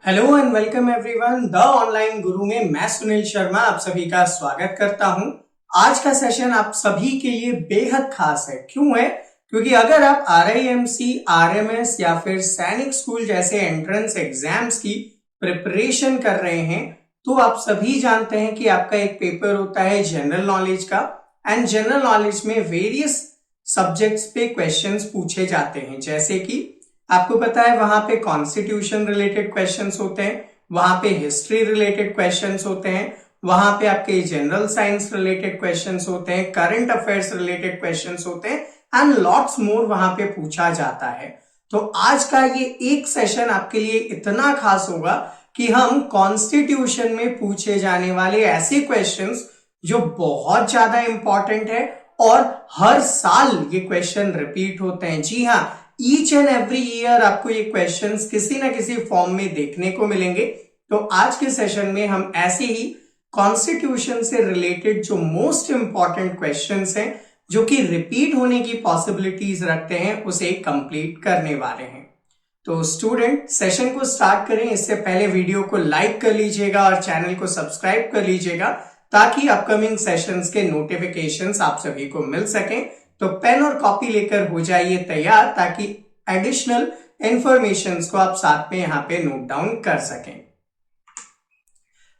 Hello and welcome everyone the online गुरु में मैं सुनील शर्मा आप सभी का स्वागत करता हूं। आज का सेशन आप सभी के लिए बेहद खास है। क्यों है? क्योंकि अगर आप RIMC, RMS या फिर सैनिक स्कूल जैसे एंट्रेंस एग्जाम्स की प्रिपरेशन कर रहे हैं तो आप सभी जानते हैं कि आपका एक पेपर होता है जनरल नॉलेज का। एंड जनरल नॉलेज में वेरियस सब्जेक्ट्स पे क्वेश्चंस पूछे जाते हैं, जैसे कि आपको पता है वहां पे कॉन्स्टिट्यूशन रिलेटेड क्वेश्चंस होते हैं, वहां पे हिस्ट्री रिलेटेड क्वेश्चंस होते हैं, वहां पे आपके जनरल साइंस रिलेटेड क्वेश्चंस होते हैं, करंट अफेयर्स रिलेटेड क्वेश्चंस होते हैं एंड लॉट्स मोर वहां पे पूछा जाता है। तो आज का ये एक सेशन आपके लिए इतना खास होगा कि हम कॉन्स्टिट्यूशन में पूछे जाने वाले ऐसे क्वेश्चंस जो बहुत ज्यादा इंपॉर्टेंट है और हर साल ये क्वेश्चन रिपीट होते हैं। जी हाँ, ईच एंड एवरी ईयर आपको ये क्वेश्चंस किसी ना किसी फॉर्म में देखने को मिलेंगे। तो आज के सेशन में हम ऐसे ही कॉन्स्टिट्यूशन से रिलेटेड जो मोस्ट इंपॉर्टेंट क्वेश्चंस हैं जो कि रिपीट होने की पॉसिबिलिटीज रखते हैं उसे कंप्लीट करने वाले हैं। तो स्टूडेंट, सेशन को स्टार्ट करें इससे पहले वीडियो को लाइक कर लीजिएगा और चैनल को सब्सक्राइब कर लीजिएगा ताकि अपकमिंग सेशंस के नोटिफिकेशंस आप सभी को मिल सकें। तो पेन और कॉपी लेकर हो जाइए तैयार ताकि एडिशनल इंफॉर्मेशंस को आप साथ में यहां पे नोट डाउन कर सकें।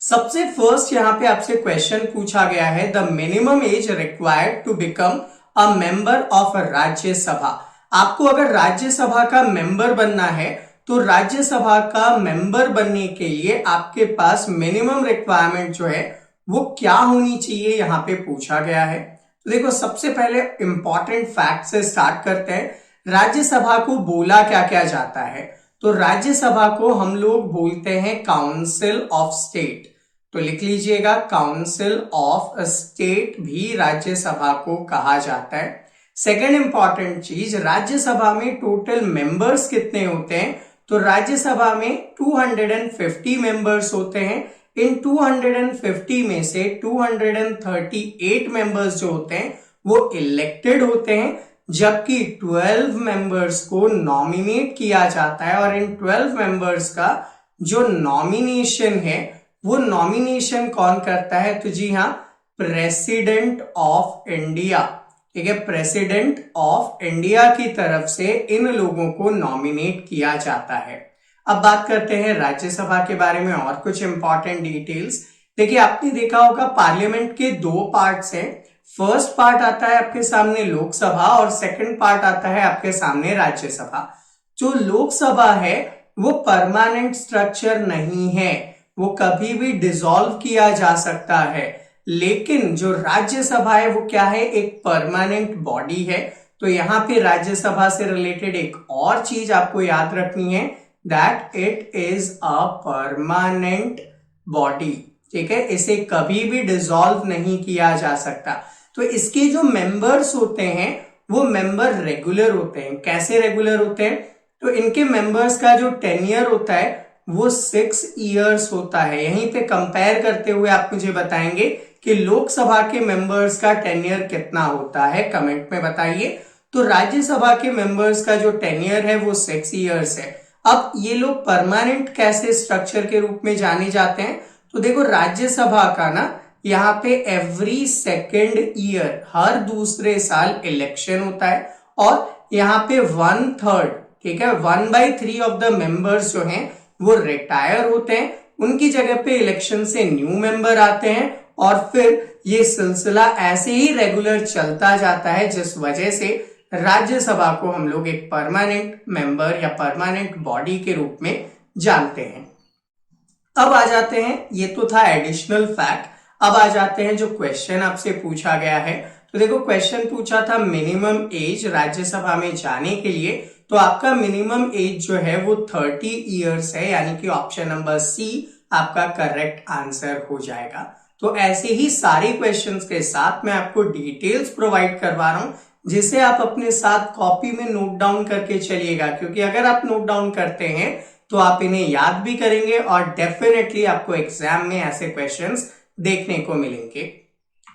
सबसे फर्स्ट यहां पे आपसे क्वेश्चन पूछा गया है, the minimum age required to become a member of Rajya Sabha. आपको अगर राज्यसभा का मेंबर बनना है तो राज्यसभा का मेंबर बनने के लिए आपके पास मिनिमम रिक्वायरमेंट जो है वो क्या होनी चाहिए यहां पे पूछा गया है। तो देखो, सबसे पहले इंपॉर्टेंट फैक्ट से स्टार्ट करते हैं। राज्यसभा को बोला क्या क्या जाता है? तो राज्यसभा को हम लोग बोलते हैं काउंसिल ऑफ स्टेट। तो लिख लीजिएगा, काउंसिल ऑफ स्टेट भी राज्यसभा को कहा जाता है। सेकेंड इंपॉर्टेंट चीज, राज्यसभा में टोटल मेंबर्स कितने होते हैं? तो राज्यसभा में 250 मेंबर्स होते हैं। इन 250 में से 238 मेंबर्स जो होते हैं वो इलेक्टेड होते हैं, जबकि 12 मेंबर्स को नॉमिनेट किया जाता है। और इन 12 मेंबर्स का जो नॉमिनेशन है वो नॉमिनेशन कौन करता है? तो जी हाँ, प्रेसिडेंट ऑफ इंडिया। ठीक है, प्रेसिडेंट ऑफ इंडिया की तरफ से इन लोगों को नॉमिनेट किया जाता है। अब बात करते हैं राज्यसभा के बारे में और कुछ इंपॉर्टेंट डिटेल्स। देखिए, आपने देखा होगा पार्लियामेंट के दो पार्ट्स हैं। फर्स्ट पार्ट आता है आपके सामने लोकसभा और सेकंड पार्ट आता है आपके सामने राज्यसभा। जो लोकसभा है वो परमानेंट स्ट्रक्चर नहीं है, वो कभी भी डिसॉल्व किया जा सकता है। लेकिन जो राज्यसभा है वो क्या है? एक परमानेंट बॉडी है। तो यहाँ पे राज्यसभा से रिलेटेड एक और चीज आपको याद रखनी है, that it is a permanent body। ठीक है, इसे कभी भी डिसॉल्व नहीं किया जा सकता। तो इसके जो मेंबर्स होते हैं वो मेंबर रेगुलर होते हैं। कैसे रेगुलर होते हैं? तो इनके मेंबर्स का जो टेन्योर होता है वो 6 इयर्स होता है। यहीं पे कंपेयर करते हुए आप मुझे बताएंगे कि लोकसभा के मेंबर्स का टेन्योर कितना होता है, कमेंट में बताइए। तो राज्यसभा के मेंबर्स का जो टेन्योर है वो 6 इयर्स है। अब ये लोग परमानेंट कैसे स्ट्रक्चर के रूप में जाने जाते हैं? तो देखो, राज्यसभा का ना यहाँ पे एवरी सेकेंड ईयर, हर दूसरे साल इलेक्शन होता है और यहाँ पे 1/3, ठीक है, 1/3 ऑफ द मेंबर्स जो हैं वो रिटायर होते हैं। उनकी जगह पे इलेक्शन से न्यू मेंबर आते हैं और फिर ये सिलसिला ऐसे ही रेगुलर चलता जाता है, जिस वजह से राज्यसभा को हम लोग एक परमानेंट मेंबर या परमानेंट बॉडी के रूप में जानते हैं। अब आ जाते हैं, ये तो था एडिशनल फैक्ट। अब आ जाते हैं जो क्वेश्चन आपसे पूछा गया है। तो देखो, क्वेश्चन पूछा था मिनिमम एज राज्यसभा में जाने के लिए। तो आपका मिनिमम एज जो है वो 30 इयर्स है, यानी कि ऑप्शन नंबर सी आपका करेक्ट आंसर हो जाएगा। तो ऐसे ही सारे क्वेश्चंस के साथ मैं आपको डिटेल्स प्रोवाइड करवा रहा हूं, जिसे आप अपने साथ कॉपी में नोट डाउन करके चलिएगा, क्योंकि अगर आप नोट डाउन करते हैं तो आप इन्हें याद भी करेंगे और डेफिनेटली आपको एग्जाम में ऐसे क्वेश्चंस देखने को मिलेंगे।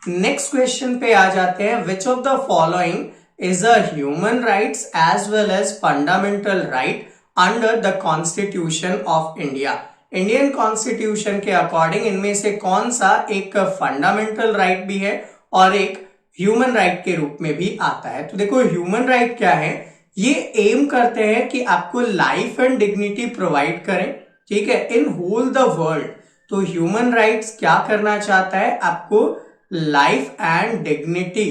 नेक्स्ट क्वेश्चन पे आ जाते हैं, which of the following is a human rights as well as fundamental right under the constitution of India. Indian constitution के अकॉर्डिंग इनमें से कौन सा एक फंडामेंटल राइट भी है और एक ह्यूमन राइट के रूप में भी आता है। तो देखो ह्यूमन राइट क्या है, ये एम करते हैं कि आपको लाइफ एंड डिग्निटी प्रोवाइड करें, ठीक है, इन होल द वर्ल्ड। तो ह्यूमन राइट्स क्या करना चाहता है, आपको लाइफ एंड डिग्निटी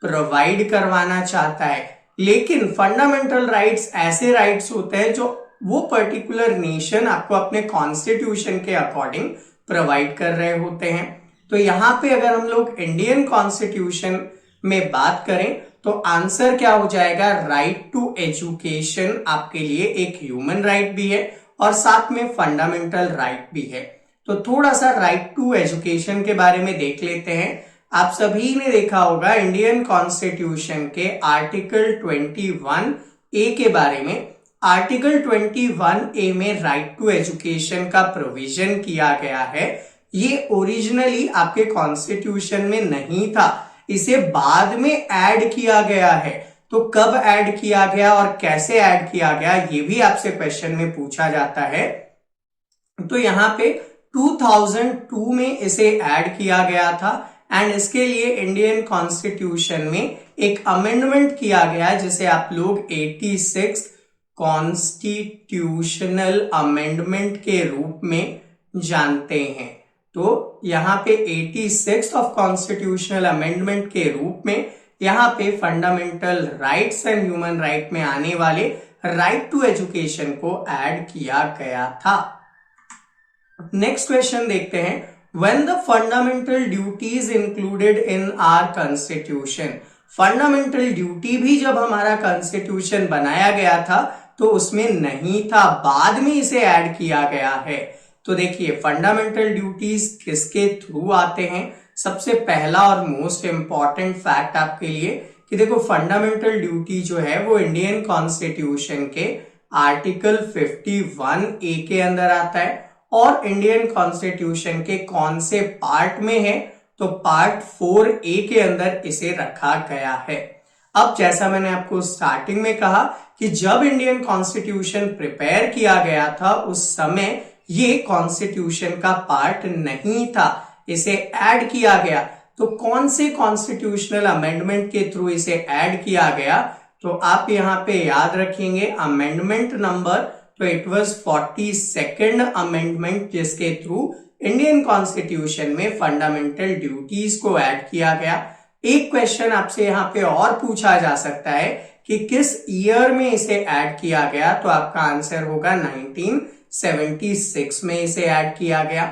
प्रोवाइड करवाना चाहता है। लेकिन फंडामेंटल राइट्स ऐसे राइट्स होते हैं जो वो पर्टिकुलर नेशन आपको अपने कॉन्स्टिट्यूशन के अकॉर्डिंग प्रोवाइड कर रहे होते हैं। तो यहां पे अगर हम लोग इंडियन कॉन्स्टिट्यूशन में बात करें तो आंसर क्या हो जाएगा, राइट टू एजुकेशन आपके लिए एक ह्यूमन राइट भी है और साथ में फंडामेंटल राइट भी है। तो थोड़ा सा राइट टू एजुकेशन के बारे में देख लेते हैं। आप सभी ने देखा होगा इंडियन कॉन्स्टिट्यूशन के आर्टिकल 21 ए के बारे में। आर्टिकल 21 ए में राइट टू एजुकेशन का प्रोविजन किया गया है। ये ओरिजिनली आपके कॉन्स्टिट्यूशन में नहीं था, इसे बाद में ऐड किया गया है। तो कब ऐड किया गया और कैसे ऐड किया गया, ये भी आपसे क्वेश्चन में पूछा जाता है। तो यहां पे 2002 में इसे ऐड किया गया था एंड इसके लिए इंडियन कॉन्स्टिट्यूशन में एक अमेंडमेंट किया गया जिसे आप लोग 86 कॉन्स्टिट्यूशनल अमेंडमेंट के रूप में जानते हैं। तो यहां पे 86 ऑफ कॉन्स्टिट्यूशनल अमेंडमेंट के रूप में यहां पे fundamental rights and human right में आने वाले राइट टू एजुकेशन को ऐड किया गया था। नेक्स्ट क्वेश्चन देखते हैं, when the fundamental duties included in our constitution. Fundamental duty भी जब हमारा कॉन्स्टिट्यूशन बनाया गया था तो उसमें नहीं था, बाद में इसे ऐड किया गया है। तो देखिए फंडामेंटल ड्यूटीज किसके थ्रू आते हैं। सबसे पहला और मोस्ट इंपॉर्टेंट फैक्ट आपके लिए कि देखो फंडामेंटल ड्यूटी जो है वो इंडियन कॉन्स्टिट्यूशन के आर्टिकल 51 ए के अंदर आता है और इंडियन कॉन्स्टिट्यूशन के कौन से पार्ट में है, तो पार्ट 4 ए के अंदर इसे रखा गया है। अब जैसा मैंने आपको स्टार्टिंग में कहा कि जब इंडियन कॉन्स्टिट्यूशन प्रिपेयर किया गया था उस समय ये कॉन्स्टिट्यूशन का पार्ट नहीं था, इसे ऐड किया गया। तो कौन से कॉन्स्टिट्यूशनल अमेंडमेंट के थ्रू इसे ऐड किया गया, तो आप यहां पे याद रखेंगे अमेंडमेंट नंबर, तो इट वाज 42nd अमेंडमेंट जिसके थ्रू इंडियन कॉन्स्टिट्यूशन में फंडामेंटल ड्यूटीज को ऐड किया गया। एक क्वेश्चन आपसे यहां पे और पूछा जा सकता है कि किस ईयर में इसे ऐड किया गया, तो आपका आंसर होगा 1976 में इसे ऐड किया गया।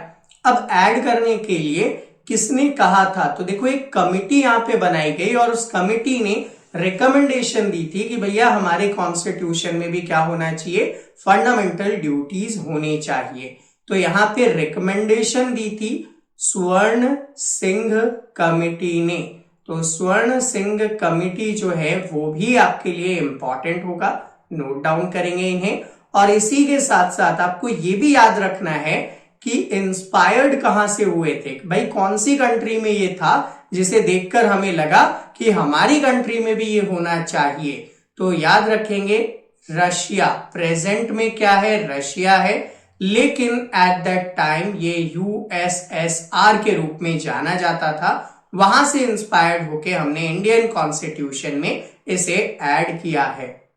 अब ऐड करने के लिए किसने कहा था, तो देखो एक कमिटी यहां पे बनाई गई और उस कमिटी ने रिकमेंडेशन दी थी कि भैया हमारे कॉन्स्टिट्यूशन में भी क्या होना चाहिए, फंडामेंटल ड्यूटीज होने चाहिए। तो यहां पे रिकमेंडेशन दी थी स्वर्ण सिंह कमिटी ने। तो स्वर्ण सिंह कमिटी जो है वो भी आपके लिए इंपॉर्टेंट होगा, नोट डाउन करेंगे इन्हें। और इसी के साथ साथ आपको ये भी याद रखना है कि इंस्पायर्ड कहां से हुए थे, भाई कौन सी कंट्री में ये था जिसे देखकर हमें लगा कि हमारी कंट्री में भी ये होना चाहिए। तो याद रखेंगे रशिया, प्रेजेंट में क्या है, रशिया है, लेकिन एट दैट टाइम ये यूएसएसआर के रूप में जाना जाता था। वहां से इंस्पायर्ड होके हमने इंडियन कॉन्स्टिट्यूशन में इसे ऐड किया है।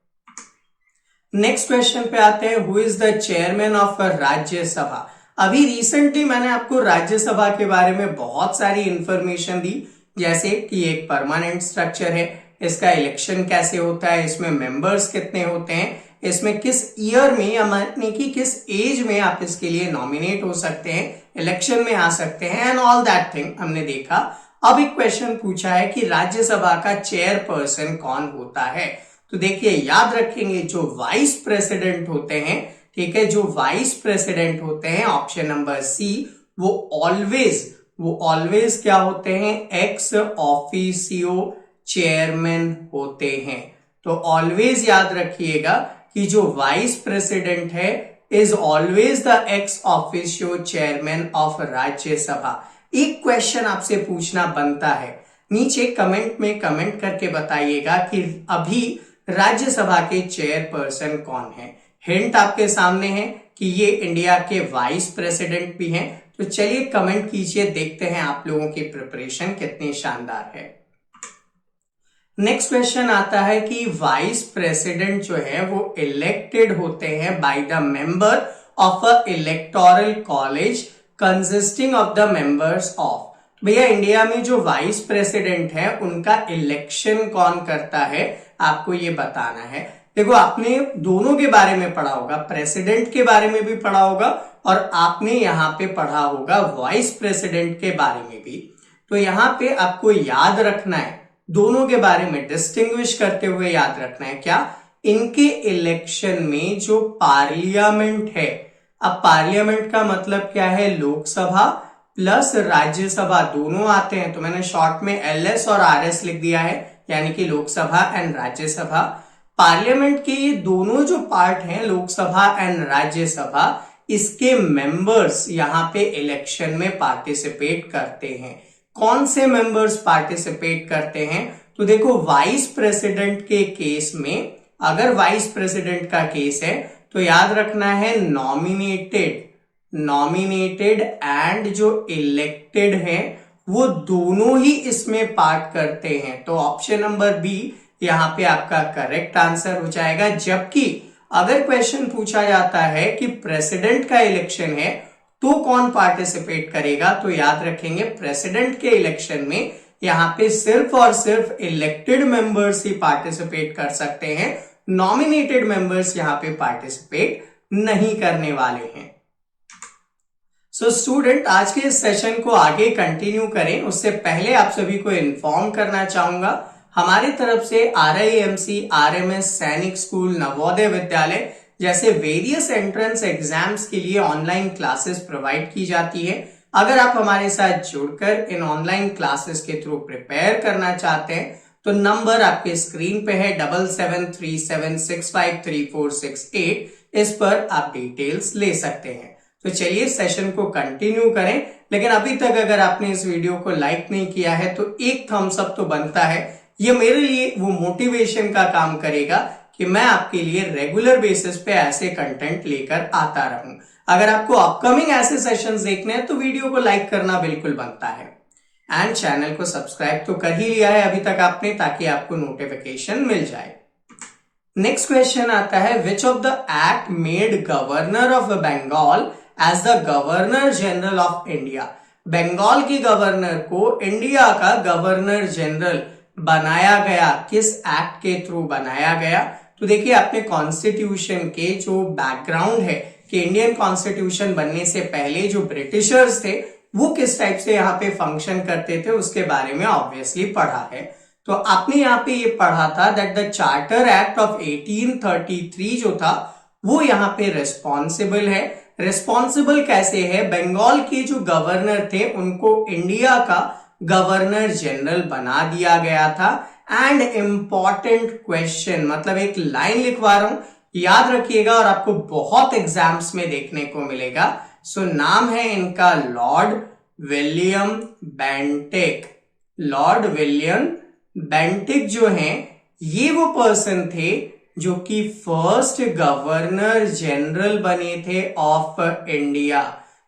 नेक्स्ट क्वेश्चन पे आते हैं, who is the chairman of Rajya Sabha. अभी रिसेंटली मैंने आपको राज्यसभा के बारे में बहुत सारी इंफॉर्मेशन दी, जैसे कि एक परमानेंट स्ट्रक्चर है, इसका इलेक्शन कैसे होता है, इसमें मेंबर्स कितने होते हैं, इसमें किस ईयर में या माने कि किस एज में आप इसके लिए नॉमिनेट हो सकते हैं, इलेक्शन में आ सकते हैं एंड ऑल दैट थिंग हमने देखा। अब एक क्वेश्चन पूछा है कि राज्यसभा का चेयरपर्सन कौन होता है। तो देखिए याद रखेंगे जो वाइस प्रेसिडेंट होते हैं, ठीक है, जो वाइस प्रेसिडेंट होते हैं ऑप्शन नंबर सी, वो ऑलवेज क्या होते हैं, एक्स ऑफिसियो चेयरमैन होते हैं। तो ऑलवेज याद रखिएगा कि जो वाइस प्रेसिडेंट है is always the ex officio chairman of Rajya Sabha. एक क्वेश्चन आपसे पूछना बनता है, नीचे कमेंट में कमेंट करके बताइएगा कि अभी राज्यसभा के चेयरपर्सन कौन है। हिंट आपके सामने है कि ये इंडिया के वाइस प्रेसिडेंट भी हैं। तो चलिए कमेंट कीजिए, देखते हैं आप लोगों की प्रिपरेशन कितनी शानदार है। नेक्स्ट क्वेश्चन आता है कि वाइस प्रेसिडेंट जो है वो इलेक्टेड होते हैं by the member of a electoral college consisting of the members of. भैया इंडिया में जो वाइस प्रेसिडेंट है उनका इलेक्शन कौन करता है, आपको ये बताना है। देखो आपने दोनों के बारे में पढ़ा होगा, प्रेसिडेंट के बारे में भी पढ़ा होगा और आपने यहाँ पे पढ़ा होगा वाइस प्रेसिडेंट के बारे में भी। तो यहाँ पे आपको याद रखना है, दोनों के बारे में डिस्टिंग्विश करते हुए याद रखना है क्या, इनके इलेक्शन में जो पार्लियामेंट है, अब पार्लियामेंट का मतलब क्या है, लोकसभा प्लस राज्यसभा दोनों आते हैं। तो मैंने शॉर्ट में एलएस और आरएस लिख दिया है, यानी कि लोकसभा एंड राज्यसभा। पार्लियामेंट के ये दोनों जो पार्ट हैं, लोकसभा एंड राज्यसभा, इसके मेंबर्स यहाँ पे इलेक्शन में पार्टिसिपेट करते हैं। कौन से मेंबर्स पार्टिसिपेट करते हैं, तो देखो वाइस प्रेसिडेंट के केस में, अगर वाइस प्रेसिडेंट का केस है तो याद रखना है नॉमिनेटेड एंड जो इलेक्टेड है वो दोनों ही इसमें पार्ट करते हैं। तो ऑप्शन नंबर बी यहां पे आपका करेक्ट आंसर हो जाएगा। जबकि अगर क्वेश्चन पूछा जाता है कि प्रेसिडेंट का इलेक्शन है तो कौन पार्टिसिपेट करेगा, तो याद रखेंगे प्रेसिडेंट के इलेक्शन में यहां पे सिर्फ और सिर्फ इलेक्टेड मेंबर्स ही पार्टिसिपेट कर सकते हैं, नॉमिनेटेड मेंबर्स यहां पे पार्टिसिपेट नहीं करने वाले हैं। सो स्टूडेंट, आज के इस सेशन को आगे कंटिन्यू करें उससे पहले आप सभी को इन्फॉर्म करना चाहूंगा, हमारी तरफ से RIMC, RMS, सैनिक स्कूल, नवोदय विद्यालय जैसे वेरियस एंट्रेंस एग्जाम्स के लिए ऑनलाइन क्लासेस प्रोवाइड की जाती है। अगर आप हमारे साथ जुड़कर इन ऑनलाइन क्लासेस के थ्रू प्रिपेयर करना चाहते हैं तो नंबर आपके स्क्रीन पे है 7737653468, इस पर आप डिटेल्स ले सकते हैं। तो चलिए सेशन को कंटिन्यू करें, लेकिन अभी तक अगर आपने इस वीडियो को लाइक नहीं किया है तो एक थम्स अप तो बनता है, ये मेरे लिए वो मोटिवेशन का काम करेगा कि मैं आपके लिए रेगुलर बेसिस पे ऐसे कंटेंट लेकर आता रहूं। अगर आपको अपकमिंग ऐसे सेशंस देखने हैं तो वीडियो को लाइक करना बिल्कुल बनता है एंड चैनल को सब्सक्राइब तो कर ही लिया है अभी तक आपने, ताकि आपको नोटिफिकेशन मिल जाए। नेक्स्ट क्वेश्चन आता है, which of the act made governor of Bengal as the governor general of India. Bengal के गवर्नर को इंडिया का गवर्नर जनरल बनाया गया, किस एक्ट के थ्रू बनाया गया। तो देखिए आपने कॉन्स्टिट्यूशन के जो बैकग्राउंड है कि इंडियन कॉन्स्टिट्यूशन बनने से पहले जो ब्रिटिशर्स थे वो किस टाइप से यहाँ पे फंक्शन करते थे उसके बारे में ऑब्वियसली पढ़ा है। तो आपने यहाँ पे ये पढ़ा था that the charter act of 1833 जो था वो यहाँ पे रिस्पॉन्सिबल है। रिस्पॉन्सिबल कैसे है, बंगाल के जो गवर्नर थे उनको इंडिया का गवर्नर जनरल बना दिया गया था। एंड इंपॉर्टेंट क्वेश्चन, मतलब एक लाइन लिखवा रहा हूं, याद रखिएगा और आपको बहुत एग्जाम्स में देखने को मिलेगा। सो नाम है इनका Lord William Bentinck. Lord William Bentinck जो हैं ये वो पर्सन थे जो कि फर्स्ट गवर्नर जनरल बने थे ऑफ इंडिया।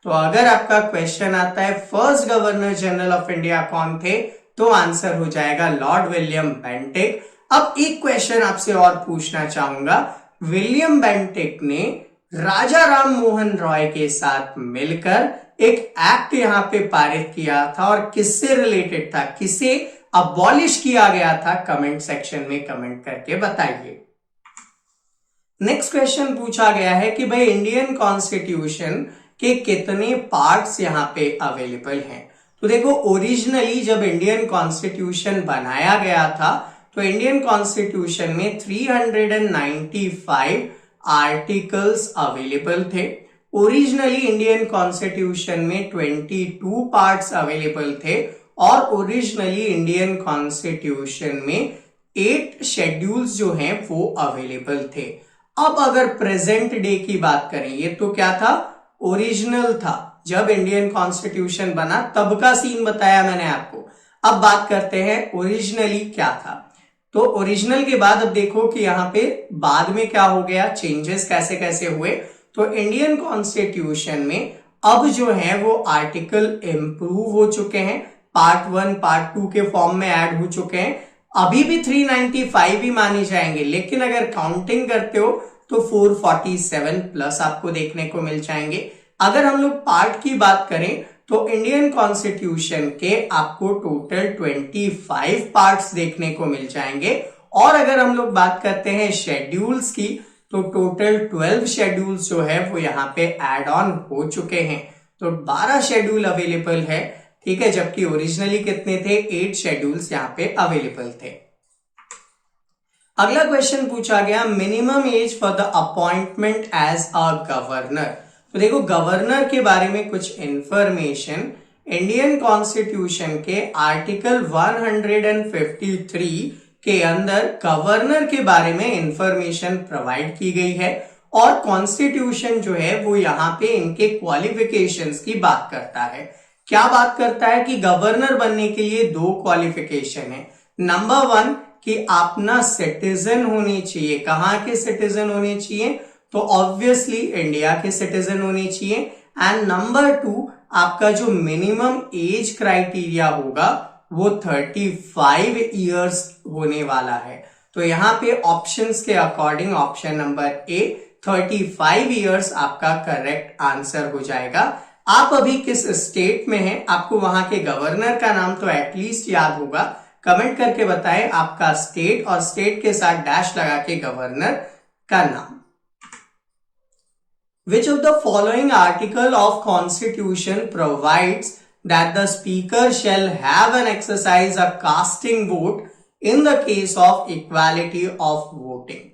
तो अगर आपका क्वेश्चन आता है first governor general of India कौन थे, तो आंसर हो जाएगा लॉर्ड विलियम बेंटिक। अब एक क्वेश्चन आपसे और पूछना चाहूंगा, विलियम बेंटिक ने राजा राम मोहन रॉय के साथ मिलकर एक एक्ट यहां पे पारित किया था और किससे रिलेटेड था, किसे अबॉलिश किया गया था, कमेंट सेक्शन में कमेंट करके बताइए। नेक्स्ट क्वेश्चन पूछा गया है कि भाई इंडियन कॉन्स्टिट्यूशन के कितने पार्ट्स यहाँ पे अवेलेबल हैं। तो देखो ओरिजिनली जब इंडियन कॉन्स्टिट्यूशन बनाया गया था तो इंडियन कॉन्स्टिट्यूशन में 395 आर्टिकल्स अवेलेबल थे। ओरिजिनली इंडियन कॉन्स्टिट्यूशन में 22 पार्ट्स अवेलेबल थे और ओरिजिनली इंडियन कॉन्स्टिट्यूशन में 8 शेड्यूल्स जो हैं वो अवेलेबल थे। अब अगर प्रेजेंट डे की बात करें, ये तो क्या था, ओरिजिनल था, जब इंडियन कॉन्स्टिट्यूशन बना तब का सीन बताया मैंने आपको। अब बात करते हैं ओरिजिनली क्या था। तो ओरिजिनल के बाद अब देखो कि यहाँ पे बाद में क्या हो गया, चेंजेस कैसे कैसे हुए। तो इंडियन कॉन्स्टिट्यूशन में अब जो है वो आर्टिकल इंप्रूव हो चुके हैं, पार्ट 1 पार्ट 2 के फॉर्म में ऐड हो चुके हैं। अभी भी 395 ही माने जाएंगे, लेकिन अगर काउंटिंग करते हो तो 447 प्लस आपको देखने को मिल जाएंगे। अगर हम लोग पार्ट की बात करें तो इंडियन कॉन्स्टिट्यूशन के आपको टोटल 25 पार्ट्स देखने को मिल जाएंगे। और अगर हम लोग बात करते हैं शेड्यूल्स की तो टोटल 12 शेड्यूल्स जो है वो यहाँ पे एड ऑन हो चुके हैं। तो 12 शेड्यूल अवेलेबल है, ठीक है, जबकि ओरिजिनली कितने थे, 8 शेड्यूल्स यहाँ पे अवेलेबल थे। अगला क्वेश्चन पूछा गया, minimum age for the appointment as a governor. तो देखो गवर्नर के बारे में कुछ इंफॉर्मेशन इंडियन कॉन्स्टिट्यूशन के आर्टिकल 153 के अंदर गवर्नर के बारे में इंफॉर्मेशन प्रोवाइड की गई है। और कॉन्स्टिट्यूशन जो है वो यहाँ पे इनके क्वालिफिकेशंस की बात करता है। क्या बात करता है कि गवर्नर बनने के लिए 2 क्वालिफिकेशन है। नंबर 1 कि आप ना सिटीजन होने चाहिए। कहां के सिटीजन होने चाहिए, तो ऑब्वियसली इंडिया के सिटीजन होने चाहिए। एंड नंबर 2 आपका जो मिनिमम एज क्राइटेरिया होगा वो 35 इयर्स होने वाला है। तो यहाँ पे ऑप्शंस के according option number A 35 years आपका करेक्ट आंसर हो जाएगा। आप अभी किस स्टेट में हैं, आपको वहां के गवर्नर का नाम तो एटलीस्ट याद होगा। कमेंट करके बताएं आपका स्टेट और स्टेट के साथ डैश लगा के गवर्नर का नाम। Which of the following article of Constitution provides that the Speaker shall have and exercise a casting vote in the case of equality of voting?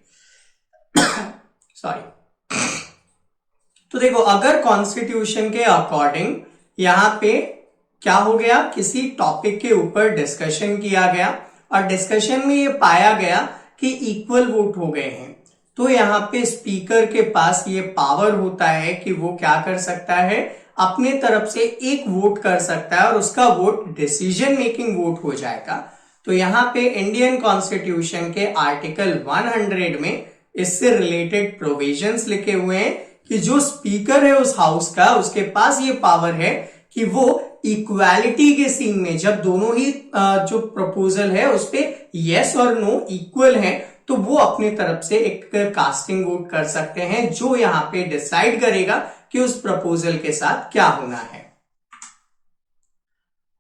Sorry. तो देखो अगर कॉन्स्टिट्यूशन के अकॉर्डिंग यहाँ पे क्या हो गया, किसी टॉपिक के ऊपर डिस्कशन किया गया और डिस्कशन में ये पाया गया कि इक्वल वोट हो गए हैं, तो यहाँ पे स्पीकर के पास ये पावर होता है कि वो क्या कर सकता है, अपने तरफ से एक वोट कर सकता है और उसका वोट डिसीजन मेकिंग वोट हो जाएगा। तो यहाँ पे इंडियन कॉन्स्टिट्यूशन के आर्टिकल 100 में इससे रिलेटेड प्रोविजंस लिखे हुए हैं कि जो स्पीकर है उस हाउस का, उसके पास ये पावर है कि वो इक्वालिटी के सीन में जब दोनों ही जो प्रपोजल है उस पे यस और नो इक्वल है, तो वो अपने तरफ से एक कास्टिंग वोट कर सकते हैं जो यहाँ पे डिसाइड करेगा कि उस प्रपोजल के साथ क्या होना है।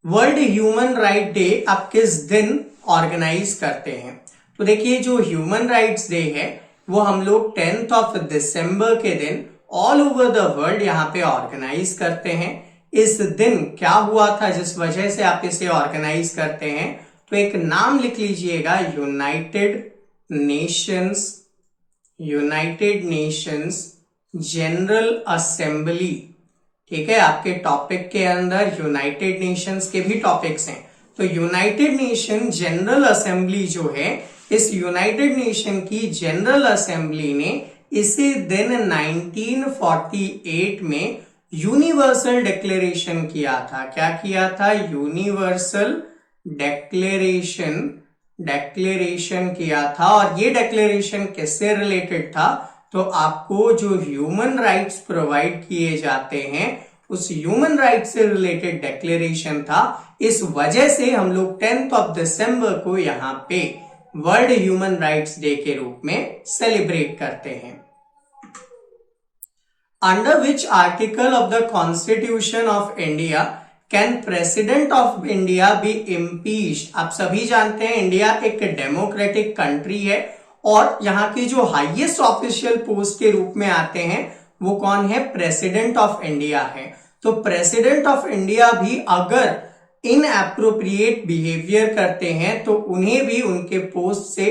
वर्ल्ड ह्यूमन राइट डे आप किस दिन ऑर्गेनाइज करते हैं, तो देखिए जो ह्यूमन राइट्स डे है वो हम लोग 10 दिसंबर के दिन ऑल ओवर द वर्ल्ड यहाँ पे ऑर्गेनाइज करते हैं। इस दिन क्या हुआ था जिस वजह से आप इसे ऑर्गेनाइज करते हैं, तो एक नाम लिख लीजिएगा, यूनाइटेड नेशंस जनरल असेंबली। ठीक है, आपके टॉपिक के अंदर यूनाइटेड नेशंस के भी टॉपिक्स हैं। तो यूनाइटेड नेशन जनरल असेंबली जो है, इस यूनाइटेड नेशन की जनरल असेंबली ने इसी दिन 1948 में यूनिवर्सल डिक्लेरेशन किया था। क्या किया था, यूनिवर्सल डिक्लेरेशन किया था। और ये डिक्लेरेशन किससे रिलेटेड था, तो आपको जो ह्यूमन राइट्स प्रोवाइड किए जाते हैं उस ह्यूमन राइट्स से रिलेटेड डिक्लेरेशन था। इस वजह से हम लोग 10 दिसंबर को यहाँ पे वर्ल्ड ह्यूमन राइट्स डे के रूप में सेलिब्रेट करते हैं। Under which article of the constitution of India can president of India be impeached. आप सभी जानते हैं इंडिया एक डेमोक्रेटिक कंट्री है और यहाँ के जो हाईएस्ट ऑफिशियल पोस्ट के रूप में आते हैं वो कौन है, प्रेसिडेंट ऑफ इंडिया है। तो प्रेसिडेंट ऑफ इंडिया भी अगर इनएप्रोप्रिएट बिहेवियर करते हैं तो उन्हें भी उनके पोस्ट से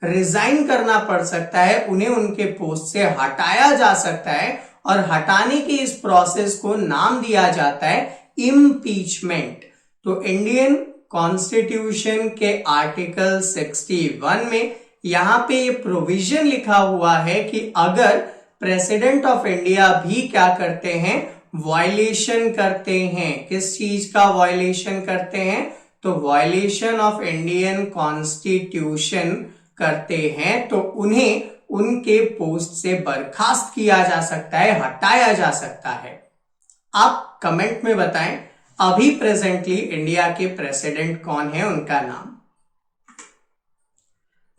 रिजाइन करना पड़ सकता है, उन्हें उनके पोस्ट से हटाया जा सकता है और हटाने के इस प्रोसेस को नाम दिया जाता है इम्पीचमेंट। तो इंडियन कॉन्स्टिट्यूशन के आर्टिकल 61 में यहां पे ये प्रोविजन लिखा हुआ है कि अगर प्रेसिडेंट ऑफ इंडिया भी क्या करते हैं, वायलेशन करते हैं। किस चीज का वायलेशन करते हैं, तो वायलेशन ऑफ इंडियन कॉन्स्टिट्यूशन करते हैं तो उन्हें उनके पोस्ट से बर्खास्त किया जा सकता है, हटाया जा सकता है। आप कमेंट में बताएं अभी प्रेजेंटली इंडिया के प्रेसिडेंट कौन है, उनका नाम।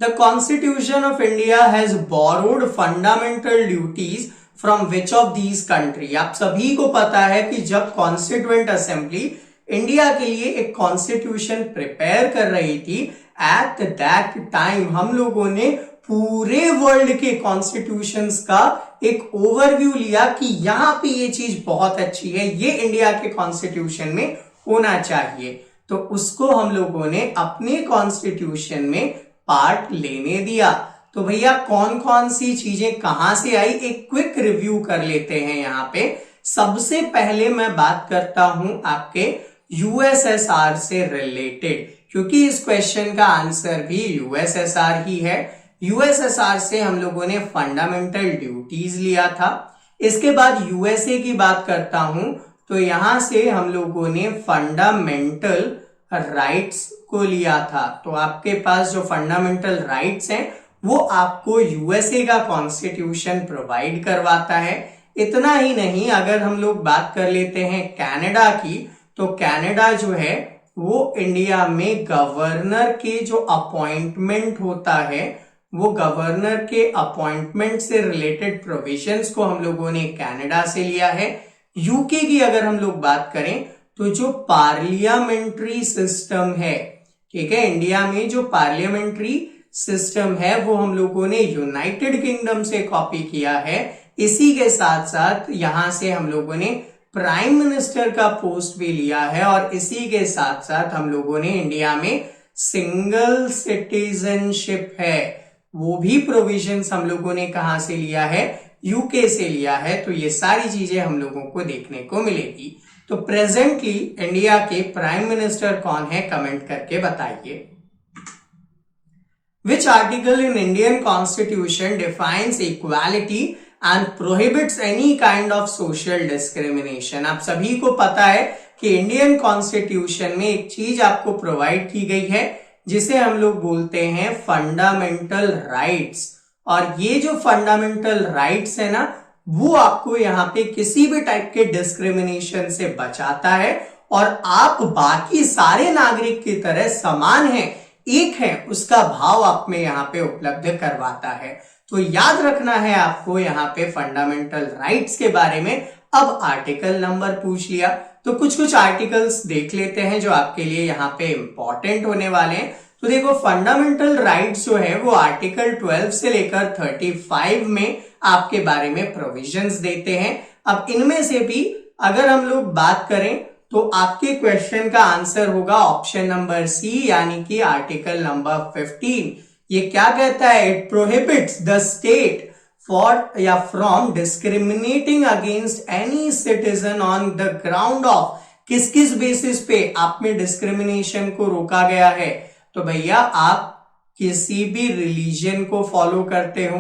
The constitution of India has borrowed fundamental duties from which of these country. आप सभी को पता है कि जब कॉन्स्टिट्यूएंट असेंबली इंडिया के लिए एक कॉन्स्टिट्यूशन प्रिपेयर कर रही थी, एट दैट टाइम हम लोगों ने पूरे वर्ल्ड के कॉन्स्टिट्यूशंस का एक ओवरव्यू लिया कि यहां पे ये चीज बहुत अच्छी है, ये इंडिया के कॉन्स्टिट्यूशन में होना चाहिए, तो उसको हम लोगों ने अपने कॉन्स्टिट्यूशन में पार्ट लेने दिया। तो भैया कौन कौन सी चीजें कहां से आई, एक क्विक रिव्यू कर लेते हैं। यहां पे सबसे पहले मैं बात करता हूं आपके यूएसएसआर से रिलेटेड, क्योंकि इस क्वेश्चन का आंसर भी यूएसएसआर ही है। यूएसएसआर से हम लोगों ने फंडामेंटल ड्यूटीज लिया था। इसके बाद यूएसए की बात करता हूं तो यहां से हम लोगों ने फंडामेंटल राइट्स को लिया था। तो आपके पास जो फंडामेंटल राइट्स हैं वो आपको यूएसए का कॉन्स्टिट्यूशन प्रोवाइड करवाता है। इतना ही नहीं, अगर हम लोग बात कर लेते हैं कनाडा की, तो कनाडा जो है वो इंडिया में गवर्नर के जो अपॉइंटमेंट होता है, वो गवर्नर के अपॉइंटमेंट से रिलेटेड प्रोविजंस को हम लोगों ने कनाडा से लिया है। यूके की अगर हम लोग बात करें तो जो पार्लियामेंट्री सिस्टम है, ठीक है, इंडिया में जो पार्लियामेंट्री सिस्टम है वो हम लोगों ने यूनाइटेड किंगडम से कॉपी किया है। इसी के साथ साथ यहां से हम लोगों ने प्राइम मिनिस्टर का पोस्ट भी लिया है, और इसी के साथ साथ हम लोगों ने इंडिया में सिंगल सिटीजनशिप है, वो भी प्रोविजंस हम लोगों ने कहां से लिया है, यूके से लिया है। तो ये सारी चीजें हम लोगों को देखने को मिलेगी। तो प्रेजेंटली इंडिया के प्राइम मिनिस्टर कौन है, कमेंट करके बताइए। Which article in Indian Constitution defines equality and prohibits any kind of social discrimination? आप सभी को पता है कि इंडियन कॉन्स्टिट्यूशन में एक चीज आपको प्रोवाइड की गई है जिसे हम लोग बोलते हैं फंडामेंटल राइट्स, और ये जो फंडामेंटल राइट्स है ना, वो आपको यहाँ पे किसी भी टाइप के डिस्क्रिमिनेशन से बचाता है, और आप बाकी सारे नागरिक की तरह समान हैं, एक है, उसका भाव आप में यहाँ पे उपलब्ध करवाता है। तो याद रखना है आपको यहाँ पे फंडामेंटल राइट्स के बारे में। अब आर्टिकल नंबर पूछ लिया तो कुछ कुछ आर्टिकल्स देख लेते हैं जो आपके लिए यहाँ पे इंपॉर्टेंट होने वाले हैं। तो देखो, फंडामेंटल राइट्स जो है वो आर्टिकल 12 से लेकर 35 में आपके बारे में प्रोविजंस देते हैं। अब इनमें से भी अगर हम लोग बात करें तो आपके क्वेश्चन का आंसर होगा ऑप्शन नंबर सी, यानी कि आर्टिकल नंबर 15। ये क्या कहता है, it prohibits the state for या from discriminating against any citizen on the ground of, किस किस बेसिस पे आप में डिस्क्रिमिनेशन को रोका गया है। तो भैया आप किसी भी रिलीजन को फॉलो करते हो,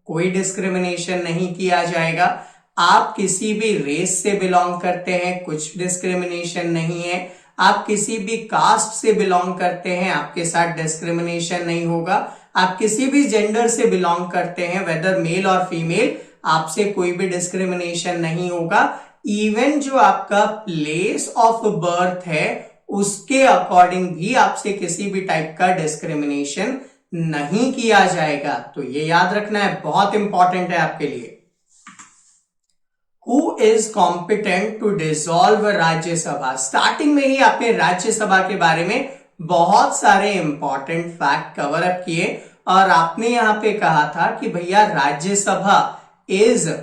कोई डिस्क्रिमिनेशन नहीं किया जाएगा। आप किसी भी रेस से बिलोंग करते हैं, कुछ डिस्क्रिमिनेशन नहीं है। आप किसी भी कास्ट से बिलोंग करते हैं, आपके साथ डिस्क्रिमिनेशन नहीं होगा। आप किसी भी जेंडर से बिलोंग करते हैं, वेदर मेल और फीमेल, आपसे कोई भी डिस्क्रिमिनेशन नहीं होगा। इवन जो आपका प्लेस ऑफ बर्थ है उसके अकॉर्डिंग भी आपसे किसी भी टाइप का डिस्क्रिमिनेशन नहीं किया जाएगा। तो ये याद रखना है, बहुत इंपॉर्टेंट है आपके लिए। Who is competent to dissolve Rajya Sabha? Starting में ही आपने राज्यसभा के बारे में बहुत सारे इंपॉर्टेंट फैक्ट कवर अप किए, और आपने यहां पे कहा था कि भैया Rajya Sabha is a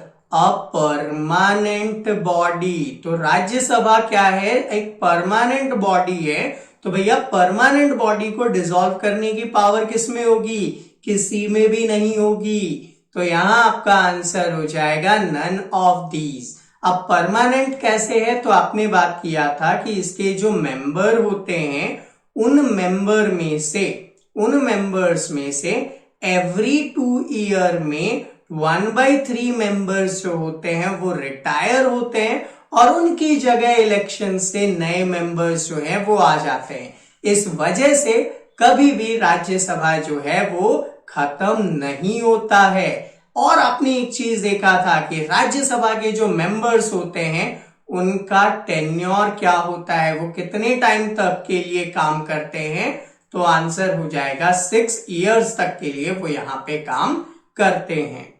permanent body. तो राज्यसभा क्या है, एक परमानेंट बॉडी है। तो भैया परमानेंट बॉडी को डिसॉल्व करने की पावर किसमें होगी, किसी में भी नहीं होगी। तो यहां आपका आंसर हो जाएगा नन ऑफ दीज। अब परमानेंट कैसे है, तो आपने बात किया था कि इसके जो मेंबर होते हैं उन मेंबर्स में से एवरी 2 ईयर में 1/3 मेंबर्स जो होते हैं वो रिटायर होते हैं, और उनकी जगह इलेक्शन से नए मेंबर्स जो हैं वो आ जाते हैं। इस वजह से कभी भी राज्यसभा जो है वो खत्म नहीं होता है। और आपने एक चीज देखा था कि राज्यसभा के जो मेंबर्स होते हैं उनका टेन्योर क्या होता है, वो कितने टाइम तक के लिए काम करते हैं, तो आंसर हो जाएगा 6 इयर्स तक के लिए वो यहां पे काम करते हैं।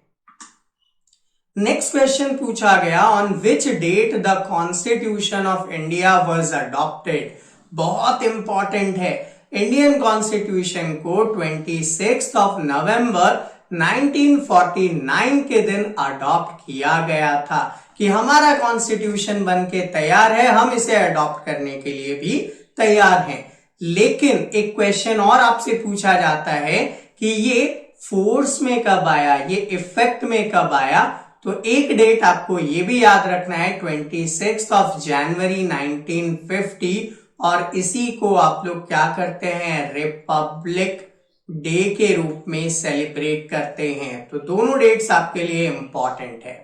नेक्स्ट क्वेश्चन पूछा गया, on which date the constitution of India was adopted. बहुत इंपॉर्टेंट है, इंडियन कॉन्स्टिट्यूशन को 26 नवंबर 1949 के दिन अडॉप्ट किया गया था कि हमारा कॉन्स्टिट्यूशन बन के तैयार है, हम इसे अडॉप्ट करने के लिए भी तैयार हैं। लेकिन एक क्वेश्चन और आपसे पूछा जाता है कि ये फोर्स में कब आया, ये इफेक्ट में कब आया, तो एक डेट आपको ये भी याद रखना है 26 जनवरी 1950, और इसी को आप लोग क्या करते हैं, रिपब्लिक डे के रूप में सेलिब्रेट करते हैं। तो दोनों डेट्स आपके लिए इंपॉर्टेंट है।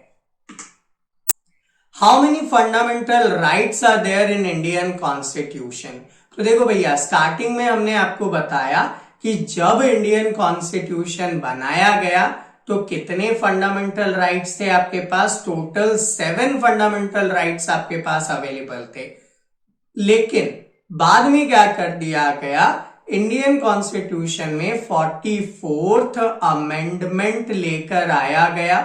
How many fundamental rights are there in Indian constitution. तो देखो भैया, स्टार्टिंग में हमने आपको बताया कि जब इंडियन कॉन्स्टिट्यूशन बनाया गया तो कितने फंडामेंटल राइट्स थे आपके पास, टोटल 7 फंडामेंटल राइट्स आपके पास अवेलेबल थे। लेकिन बाद में क्या कर दिया गया, इंडियन कॉन्स्टिट्यूशन में 44th अमेंडमेंट लेकर आया गया।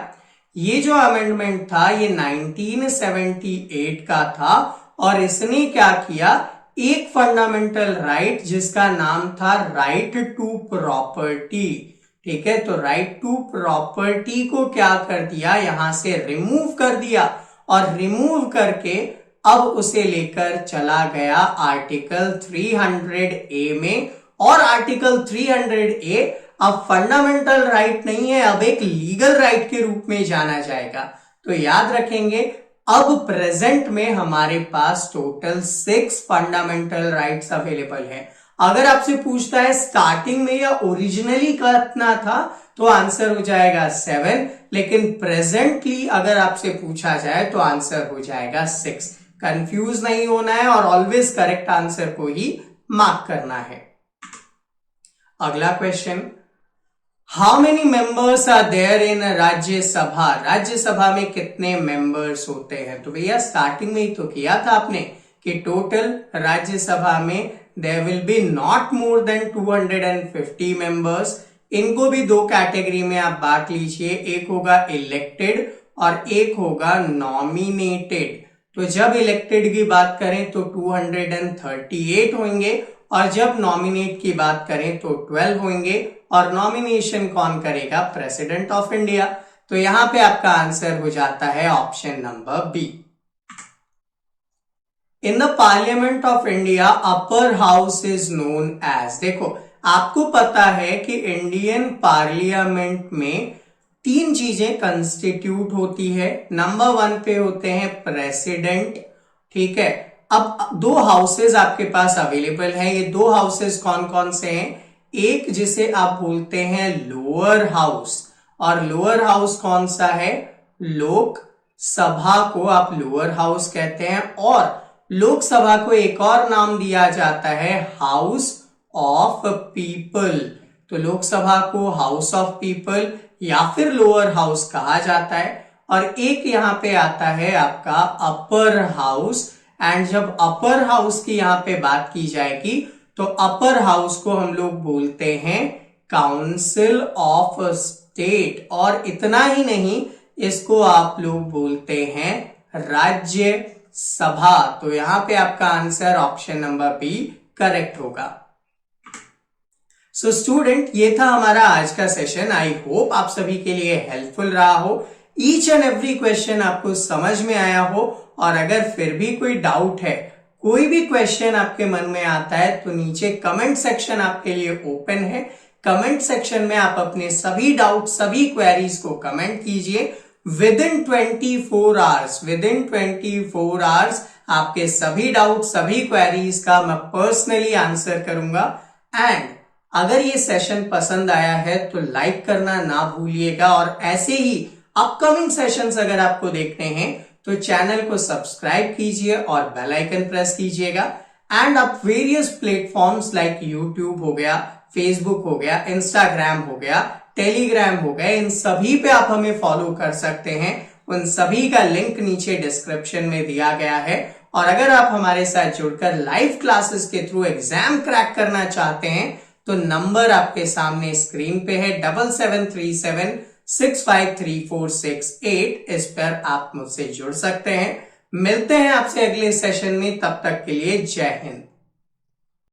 ये जो अमेंडमेंट था ये 1978 का था, और इसने क्या किया, एक फंडामेंटल राइट जिसका नाम था राइट टू प्रॉपर्टी, ठीक है, तो राइट टू प्रॉपर्टी को क्या कर दिया, यहां से रिमूव कर दिया, और रिमूव करके अब उसे लेकर चला गया आर्टिकल 300A में। और आर्टिकल 300A अब फंडामेंटल राइट नहीं है, अब एक लीगल राइट के रूप में जाना जाएगा। तो याद रखेंगे, अब प्रेजेंट में हमारे पास टोटल 6 फंडामेंटल राइट्स अवेलेबल है। अगर आपसे पूछता है स्टार्टिंग में या ओरिजिनली कितना था, तो आंसर हो जाएगा 7, लेकिन प्रेजेंटली अगर आपसे पूछा जाए तो आंसर हो जाएगा 6। कंफ्यूज नहीं होना है और ऑलवेज करेक्ट आंसर को ही मार्क करना है। अगला question, how many members are there in Rajya Sabha. Rajya Sabha में कितने मेंबर्स होते हैं, तो भैया स्टार्टिंग में ही तो किया था आपने कि टोटल राज्यसभा में there will be not more than 250 members. इनको भी दो कैटेगरी में आप बांट लीजिए, एक होगा इलेक्टेड और एक होगा नॉमिनेटेड। तो जब इलेक्टेड की बात करें तो 238 होंगे, और जब नॉमिनेट की बात करें तो 12 होंगे, और नॉमिनेशन कौन करेगा, प्रेसिडेंट ऑफ इंडिया। तो यहां पे आपका आंसर हो जाता है option number B. In the parliament of India upper house is known as. देखो, आपको पता है कि इंडियन पार्लियामेंट में 3 चीजें कंस्टिट्यूट होती है। नंबर 1 पे होते हैं प्रेसिडेंट, ठीक है। अब 2 हाउसेज आपके पास अवेलेबल हैं। ये 2 हाउसेज कौन कौन से हैं, एक जिसे आप बोलते हैं लोअर हाउस, और लोअर हाउस कौन सा है, लोकसभा को आप लोअर हाउस कहते हैं, और लोकसभा को एक और नाम दिया जाता है हाउस ऑफ पीपल। तो लोकसभा को हाउस ऑफ पीपल या फिर लोअर हाउस कहा जाता है। और एक यहां पे आता है आपका अपर हाउस, एंड जब अपर हाउस की यहां पे बात की जाएगी तो अपर हाउस को हम लोग बोलते हैं काउंसिल ऑफ स्टेट, और इतना ही नहीं, इसको आप लोग बोलते हैं राज्यसभा। तो यहां पे आपका answer option number B correct होगा। सो स्टूडेंट, ये था हमारा आज का सेशन। आई होप आप सभी के लिए हेल्पफुल रहा हो, ईच एंड एवरी क्वेश्चन आपको समझ में आया हो। और अगर फिर भी कोई डाउट है, कोई भी क्वेश्चन आपके मन में आता है, तो नीचे कमेंट सेक्शन आपके लिए ओपन है। कमेंट सेक्शन में आप अपने सभी डाउट, सभी क्वेरीज को कमेंट कीजिए। विदिन 24 आवर्स आपके सभी डाउट, सभी क्वेरीज का मैं पर्सनली आंसर करूंगा। एंड अगर ये सेशन पसंद आया है तो लाइक करना ना भूलिएगा, और ऐसे ही अपकमिंग सेशंस अगर आपको देखने हैं तो चैनल को सब्सक्राइब कीजिए और बेल आइकन प्रेस कीजिएगा। एंड आप वेरियस प्लेटफॉर्म्स लाइक यूट्यूब हो गया, फेसबुक हो गया, इंस्टाग्राम हो गया, टेलीग्राम हो गया, इन सभी पे आप हमें फॉलो कर सकते हैं। उन सभी का लिंक नीचे डिस्क्रिप्शन में दिया गया है। और अगर आप हमारे साथ जुड़कर लाइव क्लासेस के थ्रू एग्जाम क्रैक करना चाहते हैं तो नंबर आपके सामने स्क्रीन पे है 7737653468। इस पर आप मुझसे जुड़ सकते हैं। मिलते हैं आपसे अगले सेशन में, तब तक के लिए जय हिंद।